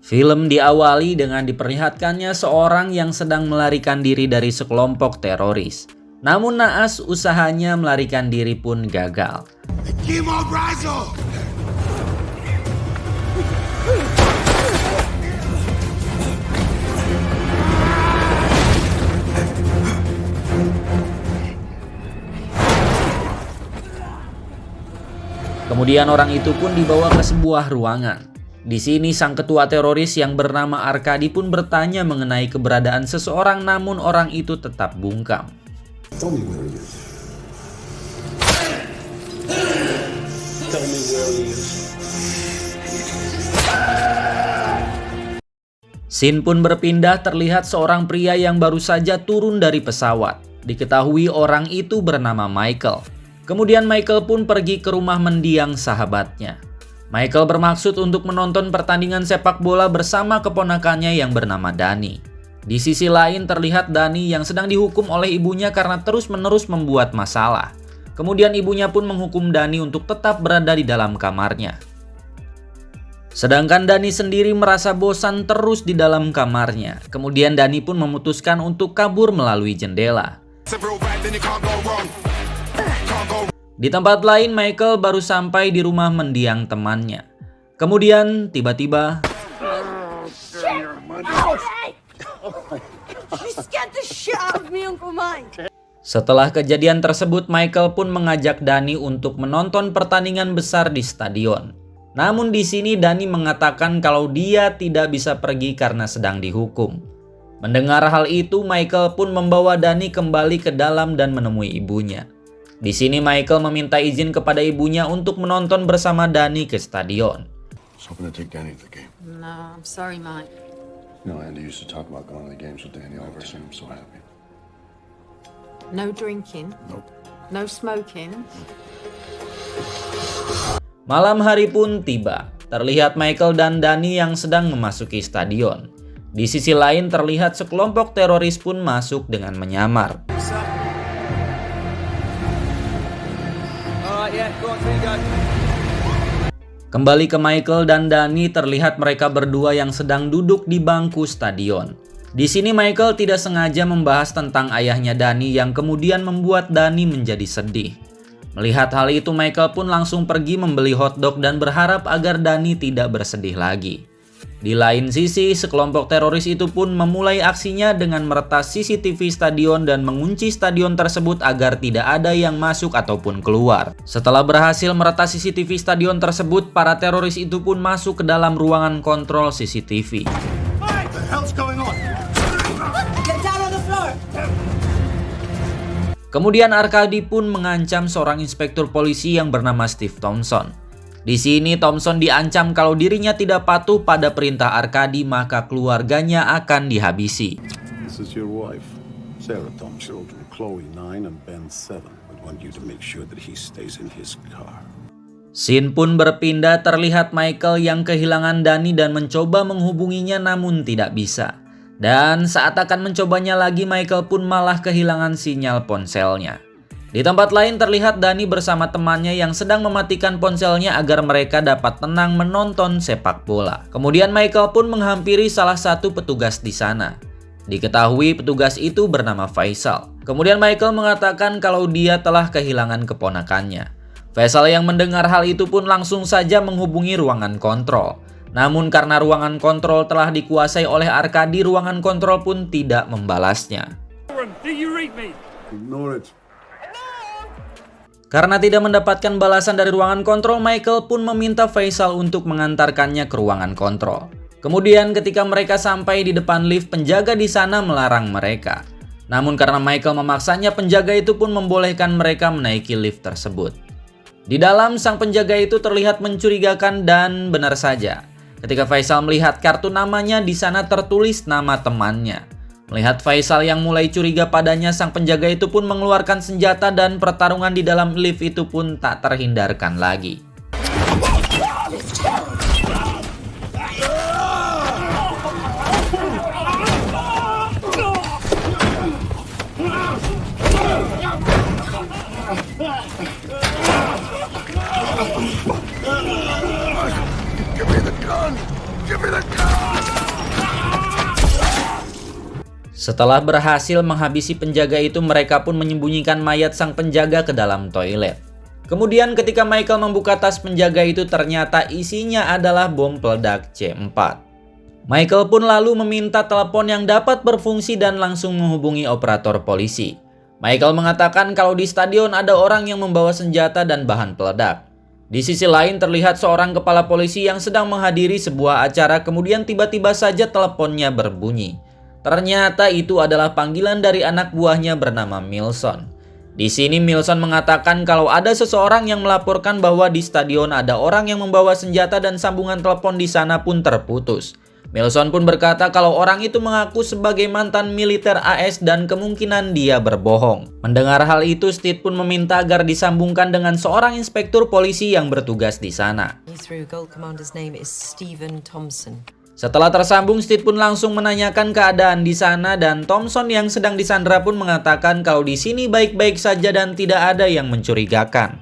Film diawali dengan diperlihatkannya seorang yang sedang melarikan diri dari sekelompok teroris. Namun naas usahanya melarikan diri pun gagal. Kemudian orang itu pun dibawa ke sebuah ruangan. Di sini sang ketua teroris yang bernama Arkady pun bertanya mengenai keberadaan seseorang, namun orang itu tetap bungkam. Scene pun berpindah, terlihat seorang pria yang baru saja turun dari pesawat. Diketahui orang itu bernama Michael. Kemudian Michael pun pergi ke rumah mendiang sahabatnya. Michael bermaksud untuk menonton pertandingan sepak bola bersama keponakannya yang bernama Danny. Di sisi lain terlihat Danny yang sedang dihukum oleh ibunya karena terus-menerus membuat masalah. Kemudian ibunya pun menghukum Danny untuk tetap berada di dalam kamarnya. Sedangkan Danny sendiri merasa bosan terus di dalam kamarnya. Kemudian Danny pun memutuskan untuk kabur melalui jendela. Di tempat lain, Michael baru sampai di rumah mendiang temannya. Kemudian tiba-tiba setelah kejadian tersebut, Michael pun mengajak Danny untuk menonton pertandingan besar di stadion. Namun di sini Danny mengatakan kalau dia tidak bisa pergi karena sedang dihukum. Mendengar hal itu, Michael pun membawa Danny kembali ke dalam dan menemui ibunya. Di sini Michael meminta izin kepada ibunya untuk menonton bersama Danny ke stadion. No, I'm sorry, Mike. No, Andy used to talk about going to the games with Danny all the time. I'm so happy. No drinking. Nope. No smoking. Malam hari pun tiba. Terlihat Michael dan Danny yang sedang memasuki stadion. Di sisi lain terlihat sekelompok teroris pun masuk dengan menyamar. Kembali ke Michael dan Danny, terlihat mereka berdua yang sedang duduk di bangku stadion. Di sini Michael tidak sengaja membahas tentang ayahnya Danny yang kemudian membuat Danny menjadi sedih. Melihat hal itu, Michael pun langsung pergi membeli hotdog dan berharap agar Danny tidak bersedih lagi. Di lain sisi, sekelompok teroris itu pun memulai aksinya dengan meretas CCTV stadion dan mengunci stadion tersebut agar tidak ada yang masuk ataupun keluar. Setelah berhasil meretas CCTV stadion tersebut, para teroris itu pun masuk ke dalam ruangan kontrol CCTV. Kemudian Arkady pun mengancam seorang inspektur polisi yang bernama Steve Thompson. Di sini Thompson diancam kalau dirinya tidak patuh pada perintah Arkady maka keluarganya akan dihabisi. This is your wife, Sarah Thompson. Children, Chloe 9 and Ben 7. We want you to make sure that he stays in his car. Scene pun berpindah, terlihat Michael yang kehilangan Danny dan mencoba menghubunginya namun tidak bisa. Dan saat akan mencobanya lagi, Michael pun malah kehilangan sinyal ponselnya. Di tempat lain terlihat Danny bersama temannya yang sedang mematikan ponselnya agar mereka dapat tenang menonton sepak bola. Kemudian Michael pun menghampiri salah satu petugas di sana. Diketahui petugas itu bernama Faisal. Kemudian Michael mengatakan kalau dia telah kehilangan keponakannya. Faisal yang mendengar hal itu pun langsung saja menghubungi ruangan kontrol. Namun karena ruangan kontrol telah dikuasai oleh Arkady, ruangan kontrol pun tidak membalasnya. Ignore it. Karena tidak mendapatkan balasan dari ruangan kontrol, Michael pun meminta Faisal untuk mengantarkannya ke ruangan kontrol. Kemudian ketika mereka sampai di depan lift, penjaga di sana melarang mereka. Namun karena Michael memaksanya, penjaga itu pun membolehkan mereka menaiki lift tersebut. Di dalam, sang penjaga itu terlihat mencurigakan dan benar saja. Ketika Faisal melihat kartu namanya, di sana tertulis nama temannya. Melihat Faisal yang mulai curiga padanya, sang penjaga itu pun mengeluarkan senjata dan pertarungan di dalam lift itu pun tak terhindarkan lagi. Setelah berhasil menghabisi penjaga itu, mereka pun menyembunyikan mayat sang penjaga ke dalam toilet. Kemudian ketika Michael membuka tas penjaga itu, ternyata isinya adalah bom peledak C4. Michael pun lalu meminta telepon yang dapat berfungsi dan langsung menghubungi operator polisi. Michael mengatakan kalau di stadion ada orang yang membawa senjata dan bahan peledak. Di sisi lain terlihat seorang kepala polisi yang sedang menghadiri sebuah acara, kemudian tiba-tiba saja teleponnya berbunyi. Ternyata itu adalah panggilan dari anak buahnya bernama Milson. Di sini Milson mengatakan kalau ada seseorang yang melaporkan bahwa di stadion ada orang yang membawa senjata dan sambungan telepon di sana pun terputus. Milson pun berkata kalau orang itu mengaku sebagai mantan militer AS dan kemungkinan dia berbohong. Mendengar hal itu, Steed pun meminta agar disambungkan dengan seorang inspektur polisi yang bertugas di sana. Setelah tersambung, Steed pun langsung menanyakan keadaan di sana dan Thompson yang sedang disandra pun mengatakan kalau di sini baik-baik saja dan tidak ada yang mencurigakan.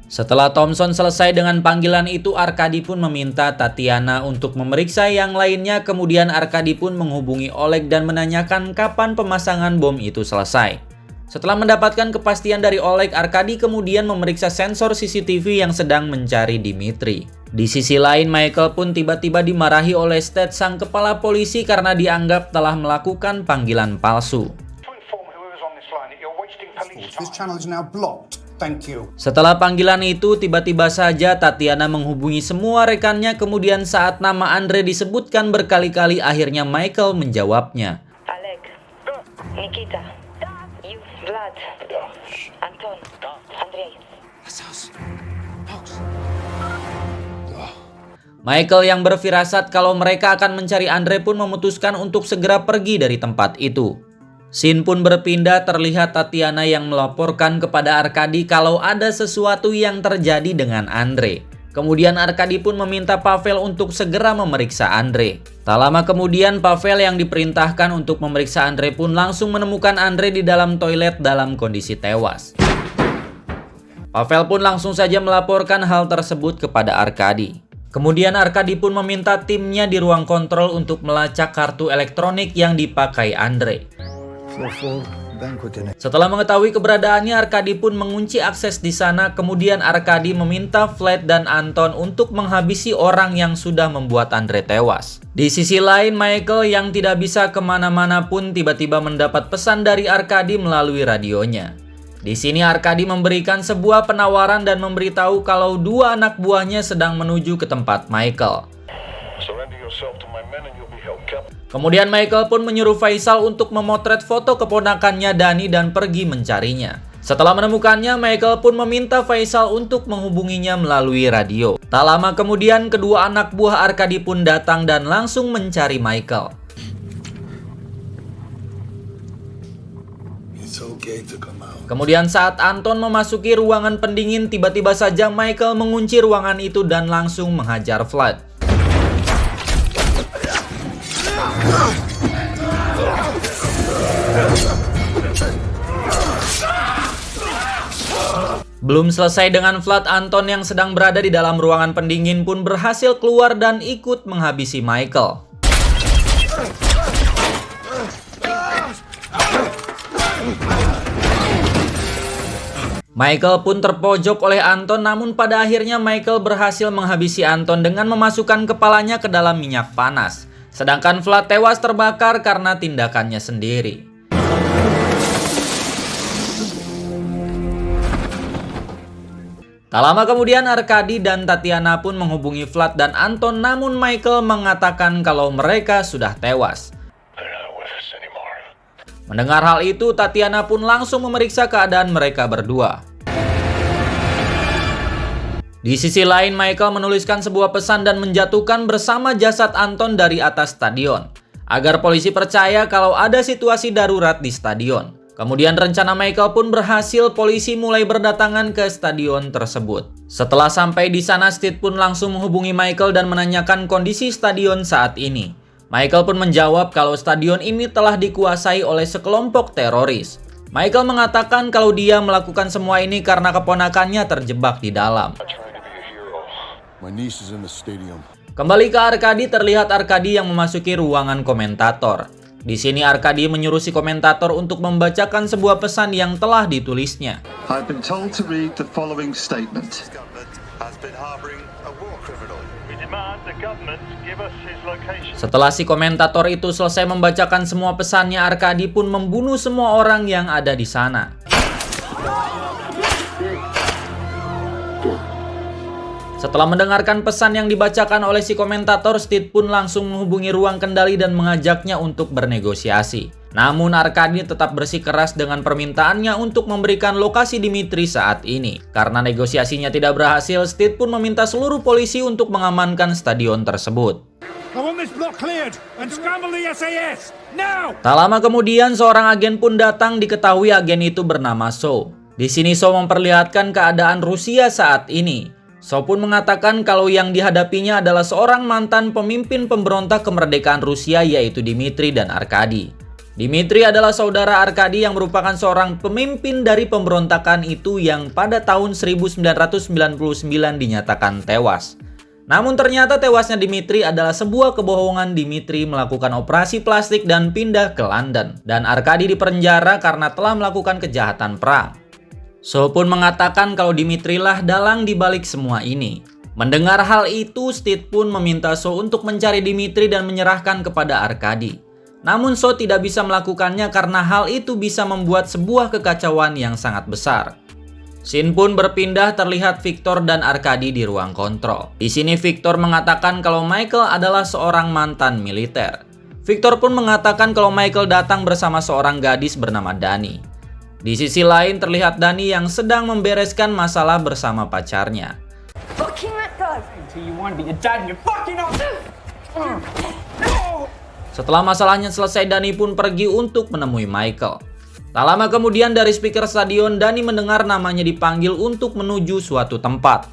Setelah Thompson selesai dengan panggilan itu, Arkady pun meminta Tatiana untuk memeriksa yang lainnya. Kemudian Arkady pun menghubungi Oleg dan menanyakan kapan pemasangan bom itu selesai. Setelah mendapatkan kepastian dari Oleg, Arkady kemudian memeriksa sensor CCTV yang sedang mencari Dimitri. Di sisi lain, Michael pun tiba-tiba dimarahi oleh Steed, sang kepala polisi, karena dianggap telah melakukan panggilan palsu. Setelah panggilan itu, tiba-tiba saja Tatiana menghubungi semua rekannya. Kemudian saat nama Andre disebutkan berkali-kali, akhirnya Michael menjawabnya. Oleg, Nikita, you, Vlad, Anton, Andrei. Michael yang berfirasat kalau mereka akan mencari Andre pun memutuskan untuk segera pergi dari tempat itu. Scene pun berpindah, terlihat Tatiana yang melaporkan kepada Arkady kalau ada sesuatu yang terjadi dengan Andre. Kemudian Arkady pun meminta Pavel untuk segera memeriksa Andre. Tak lama kemudian, Pavel yang diperintahkan untuk memeriksa Andre pun langsung menemukan Andre di dalam toilet dalam kondisi tewas. Pavel pun langsung saja melaporkan hal tersebut kepada Arkady. Kemudian Arkady pun meminta timnya di ruang kontrol untuk melacak kartu elektronik yang dipakai Andre. Setelah mengetahui keberadaannya, Arkady pun mengunci akses di sana. Kemudian Arkady meminta Vlad dan Anton untuk menghabisi orang yang sudah membuat Andre tewas. Di sisi lain, Michael yang tidak bisa kemana-mana pun tiba-tiba mendapat pesan dari Arkady melalui radionya. Di sini Arkady memberikan sebuah penawaran dan memberitahu kalau dua anak buahnya sedang menuju ke tempat Michael. Kemudian Michael pun menyuruh Faisal untuk memotret foto keponakannya Dani dan pergi mencarinya. Setelah menemukannya, Michael pun meminta Faisal untuk menghubunginya melalui radio. Tak lama kemudian, kedua anak buah Arkady pun datang dan langsung mencari Michael. Kemudian saat Anton memasuki ruangan pendingin, tiba-tiba saja Michael mengunci ruangan itu dan langsung menghajar Vlad. Belum selesai dengan Vlad, Anton yang sedang berada di dalam ruangan pendingin pun berhasil keluar dan ikut menghabisi Michael. Michael pun terpojok oleh Anton, namun pada akhirnya Michael berhasil menghabisi Anton dengan memasukkan kepalanya ke dalam minyak panas. Sedangkan Vlad tewas terbakar karena tindakannya sendiri. Tak lama kemudian Arkady dan Tatiana pun menghubungi Vlad dan Anton, namun Michael mengatakan kalau mereka sudah tewas. Mendengar hal itu, Tatiana pun langsung memeriksa keadaan mereka berdua. Di sisi lain, Michael menuliskan sebuah pesan dan menjatuhkan bersama jasad Anton dari atas stadion, agar polisi percaya kalau ada situasi darurat di stadion. Kemudian rencana Michael pun berhasil, polisi mulai berdatangan ke stadion tersebut. Setelah sampai di sana, Steed pun langsung menghubungi Michael dan menanyakan kondisi stadion saat ini. Michael pun menjawab kalau stadion ini telah dikuasai oleh sekelompok teroris. Michael mengatakan kalau dia melakukan semua ini karena keponakannya terjebak di dalam. My niece is in the stadium. Kembali ke Arkady, terlihat Arkady yang memasuki ruangan komentator. Di sini Arkady menyuruh si komentator untuk membacakan sebuah pesan yang telah ditulisnya. I've been told to read the following statement. Setelah si komentator itu selesai membacakan semua pesannya, Arkady pun membunuh semua orang yang ada di sana. Setelah mendengarkan pesan yang dibacakan oleh si komentator, Steed pun langsung menghubungi ruang kendali dan mengajaknya untuk bernegosiasi. Namun Arkady tetap bersikeras dengan permintaannya untuk memberikan lokasi Dimitri saat ini. Karena negosiasinya tidak berhasil, Steed pun meminta seluruh polisi untuk mengamankan stadion tersebut. Tak lama kemudian seorang agen pun datang, diketahui agen itu bernama So. Di sini So memperlihatkan keadaan Rusia saat ini. So pun mengatakan kalau yang dihadapinya adalah seorang mantan pemimpin pemberontak kemerdekaan Rusia, yaitu Dimitri dan Arkady. Dimitri adalah saudara Arkady yang merupakan seorang pemimpin dari pemberontakan itu yang pada tahun 1999 dinyatakan tewas. Namun ternyata tewasnya Dimitri adalah sebuah kebohongan. Dimitri melakukan operasi plastik dan pindah ke London. Dan Arkady dipenjara karena telah melakukan kejahatan perang. So pun mengatakan kalau Dimitri lah dalang dibalik semua ini. Mendengar hal itu, Steed pun meminta So untuk mencari Dimitri dan menyerahkan kepada Arkady. Namun So tidak bisa melakukannya karena hal itu bisa membuat sebuah kekacauan yang sangat besar. Scene pun berpindah, terlihat Victor dan Arkady di ruang kontrol. Di sini Victor mengatakan kalau Michael adalah seorang mantan militer. Victor pun mengatakan kalau Michael datang bersama seorang gadis bernama Dani. Di sisi lain terlihat Dani yang sedang membereskan masalah bersama pacarnya. Setelah masalahnya selesai, Dani pun pergi untuk menemui Michael. Tak lama kemudian dari speaker stadion, Dani mendengar namanya dipanggil untuk menuju suatu tempat.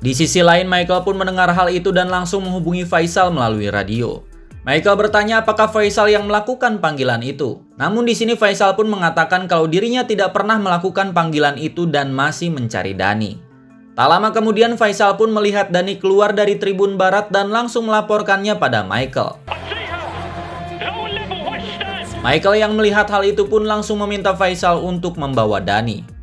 Di sisi lain, Michael pun mendengar hal itu dan langsung menghubungi Faisal melalui radio. Michael bertanya apakah Faisal yang melakukan panggilan itu. Namun di sini Faisal pun mengatakan kalau dirinya tidak pernah melakukan panggilan itu dan masih mencari Dani. Tak lama kemudian Faisal pun melihat Dani keluar dari tribun barat dan langsung melaporkannya pada Michael. Michael yang melihat hal itu pun langsung meminta Faisal untuk membawa Dani.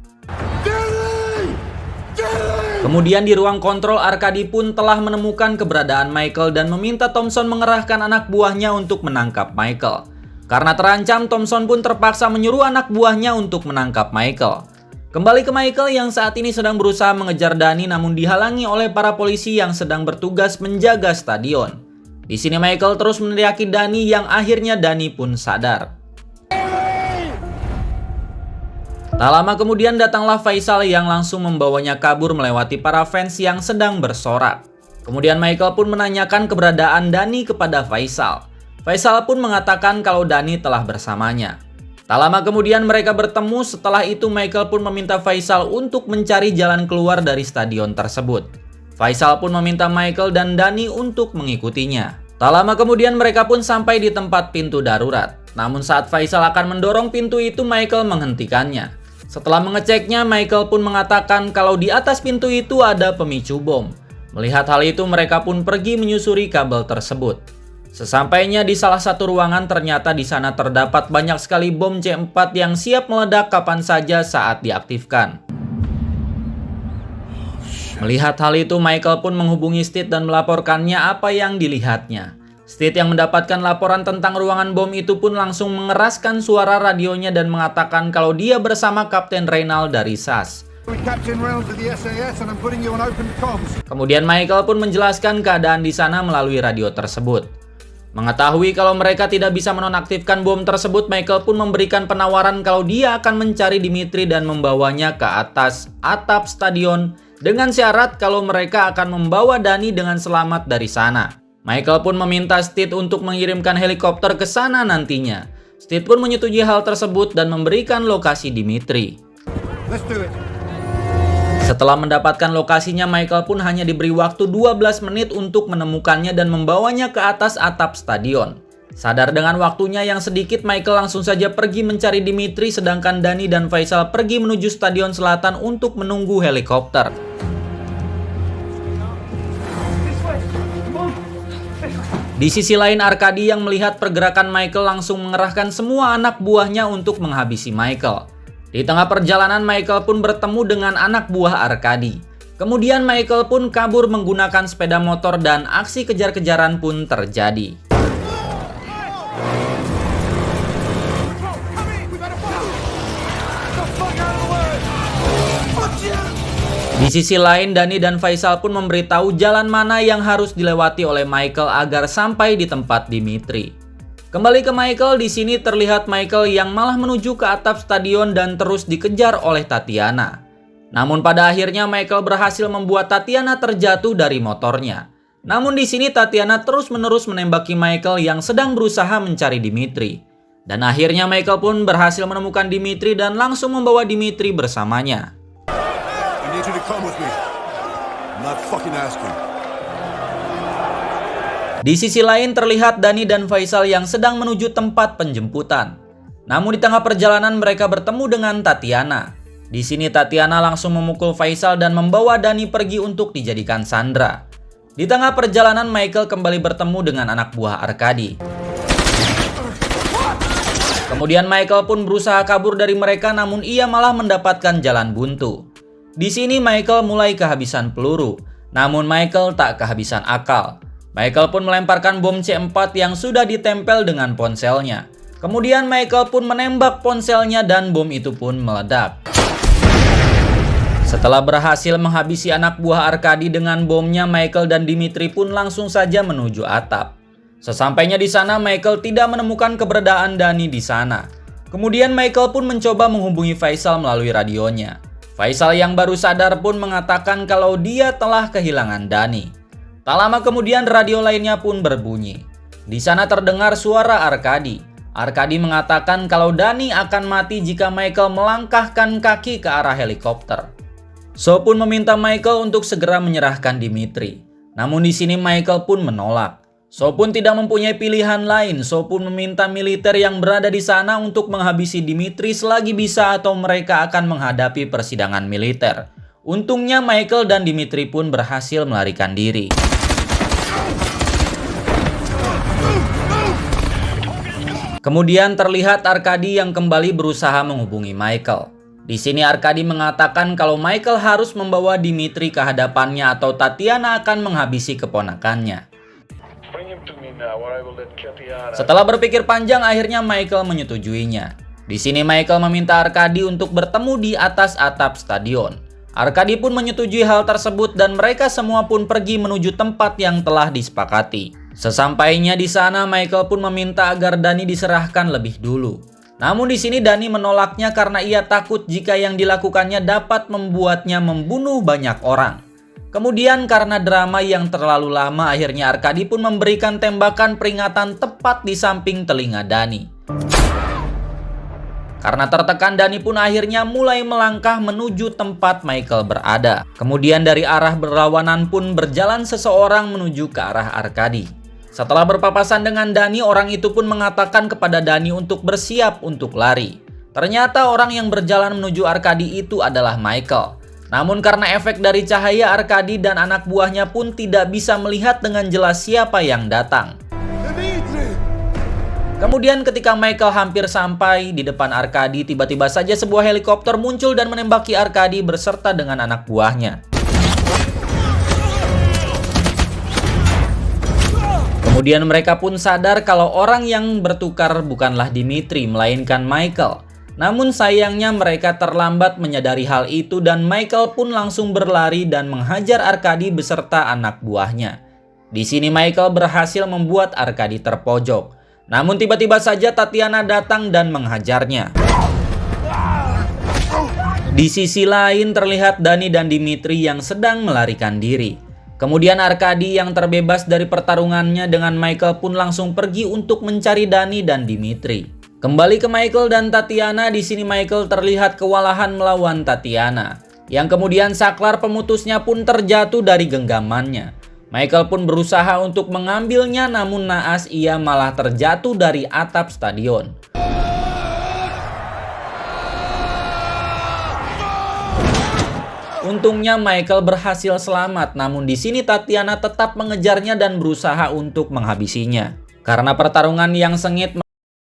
Kemudian di ruang kontrol, Arkady pun telah menemukan keberadaan Michael dan meminta Thompson mengerahkan anak buahnya untuk menangkap Michael. Karena terancam, Thompson pun terpaksa menyuruh anak buahnya untuk menangkap Michael. Kembali ke Michael yang saat ini sedang berusaha mengejar Dani namun dihalangi oleh para polisi yang sedang bertugas menjaga stadion. Di sini Michael terus meneriaki Dani yang akhirnya Dani pun sadar. Tak lama kemudian datanglah Faisal yang langsung membawanya kabur melewati para fans yang sedang bersorak. Kemudian Michael pun menanyakan keberadaan Dani kepada Faisal. Faisal pun mengatakan kalau Dani telah bersamanya. Tak lama kemudian mereka bertemu, setelah itu Michael pun meminta Faisal untuk mencari jalan keluar dari stadion tersebut. Faisal pun meminta Michael dan Dani untuk mengikutinya. Tak lama kemudian mereka pun sampai di tempat pintu darurat. Namun saat Faisal akan mendorong pintu itu, Michael menghentikannya. Setelah mengeceknya, Michael pun mengatakan kalau di atas pintu itu ada pemicu bom. Melihat hal itu, mereka pun pergi menyusuri kabel tersebut. Sesampainya di salah satu ruangan, ternyata di sana terdapat banyak sekali bom C4 yang siap meledak kapan saja saat diaktifkan. Melihat hal itu, Michael pun menghubungi Steed dan melaporkannya apa yang dilihatnya. Steed yang mendapatkan laporan tentang ruangan bom itu pun langsung mengeraskan suara radionya dan mengatakan kalau dia bersama Kapten Reynald dari SAS. Kemudian Michael pun menjelaskan keadaan di sana melalui radio tersebut. Mengetahui kalau mereka tidak bisa menonaktifkan bom tersebut, Michael pun memberikan penawaran kalau dia akan mencari Dimitri dan membawanya ke atas atap stadion dengan syarat kalau mereka akan membawa Dani dengan selamat dari sana. Michael pun meminta Steed untuk mengirimkan helikopter ke sana nantinya. Steed pun menyetujui hal tersebut dan memberikan lokasi Dimitri. Setelah mendapatkan lokasinya, Michael pun hanya diberi waktu 12 menit untuk menemukannya dan membawanya ke atas atap stadion. Sadar dengan waktunya yang sedikit, Michael langsung saja pergi mencari Dimitri, sedangkan Dani dan Faisal pergi menuju stadion selatan untuk menunggu helikopter. Di sisi lain, Arkady yang melihat pergerakan Michael langsung mengerahkan semua anak buahnya untuk menghabisi Michael. Di tengah perjalanan, Michael pun bertemu dengan anak buah Arkady. Kemudian Michael pun kabur menggunakan sepeda motor dan aksi kejar-kejaran pun terjadi. Di sisi lain, Dani dan Faisal pun memberitahu jalan mana yang harus dilewati oleh Michael agar sampai di tempat Dimitri. Kembali ke Michael, di sini terlihat Michael yang malah menuju ke atap stadion dan terus dikejar oleh Tatiana. Namun pada akhirnya Michael berhasil membuat Tatiana terjatuh dari motornya. Namun di sini Tatiana terus-menerus menembaki Michael yang sedang berusaha mencari Dimitri. Dan akhirnya Michael pun berhasil menemukan Dimitri dan langsung membawa Dimitri bersamanya. Di sisi lain terlihat Dani dan Faisal yang sedang menuju tempat penjemputan. Namun di tengah perjalanan mereka bertemu dengan Tatiana. Di sini Tatiana langsung memukul Faisal dan membawa Dani pergi untuk dijadikan sandera. Di tengah perjalanan Michael kembali bertemu dengan anak buah Arkady. Kemudian Michael pun berusaha kabur dari mereka, namun ia malah mendapatkan jalan buntu. Di sini Michael mulai kehabisan peluru, namun Michael tak kehabisan akal. Michael pun melemparkan bom C4 yang sudah ditempel dengan ponselnya. Kemudian Michael pun menembak ponselnya dan bom itu pun meledak. Setelah berhasil menghabisi anak buah Arkady dengan bomnya, Michael dan Dimitri pun langsung saja menuju atap. Sesampainya di sana, Michael tidak menemukan keberadaan Dani di sana. Kemudian Michael pun mencoba menghubungi Faisal melalui radionya. Faisal yang baru sadar pun mengatakan kalau dia telah kehilangan Dani. Tak lama kemudian radio lainnya pun berbunyi. Di sana terdengar suara Arkady. Arkady mengatakan kalau Dani akan mati jika Michael melangkahkan kaki ke arah helikopter. So pun meminta Michael untuk segera menyerahkan Dimitri. Namun di sini Michael pun menolak. So pun tidak mempunyai pilihan lain. So pun meminta militer yang berada di sana untuk menghabisi Dimitri selagi bisa atau mereka akan menghadapi persidangan militer. Untungnya Michael dan Dimitri pun berhasil melarikan diri. Kemudian terlihat Arkady yang kembali berusaha menghubungi Michael. Di sini Arkady mengatakan kalau Michael harus membawa Dimitri ke hadapannya atau Tatiana akan menghabisi keponakannya. Setelah berpikir panjang, akhirnya Michael menyetujuinya. Di sini Michael meminta Arkady untuk bertemu di atas atap stadion. Arkady pun menyetujui hal tersebut dan mereka semua pun pergi menuju tempat yang telah disepakati. Sesampainya di sana, Michael pun meminta agar Dani diserahkan lebih dulu. Namun di sini Dani menolaknya karena ia takut jika yang dilakukannya dapat membuatnya membunuh banyak orang. Kemudian karena drama yang terlalu lama, akhirnya Arkady pun memberikan tembakan peringatan tepat di samping telinga Dani. Karena tertekan, Dani pun akhirnya mulai melangkah menuju tempat Michael berada. Kemudian dari arah berlawanan pun berjalan seseorang menuju ke arah Arkady. Setelah berpapasan dengan Dani, orang itu pun mengatakan kepada Dani untuk bersiap untuk lari. Ternyata orang yang berjalan menuju Arkady itu adalah Michael. Namun karena efek dari cahaya, Arkady dan anak buahnya pun tidak bisa melihat dengan jelas siapa yang datang. Kemudian ketika Michael hampir sampai di depan Arkady, tiba-tiba saja sebuah helikopter muncul dan menembaki Arkady beserta dengan anak buahnya. Kemudian mereka pun sadar kalau orang yang bertukar bukanlah Dimitri, melainkan Michael. Namun sayangnya mereka terlambat menyadari hal itu dan Michael pun langsung berlari dan menghajar Arkady beserta anak buahnya. Di sini Michael berhasil membuat Arkady terpojok. Namun tiba-tiba saja Tatiana datang dan menghajarnya. Di sisi lain terlihat Dani dan Dimitri yang sedang melarikan diri. Kemudian Arkady yang terbebas dari pertarungannya dengan Michael pun langsung pergi untuk mencari Dani dan Dimitri. Kembali ke Michael dan Tatiana, di sini Michael terlihat kewalahan melawan Tatiana. Yang kemudian saklar pemutusnya pun terjatuh dari genggamannya. Michael pun berusaha untuk mengambilnya, namun naas ia malah terjatuh dari atap stadion. Untungnya Michael berhasil selamat, namun di sini Tatiana tetap mengejarnya dan berusaha untuk menghabisinya. Karena pertarungan yang sengit,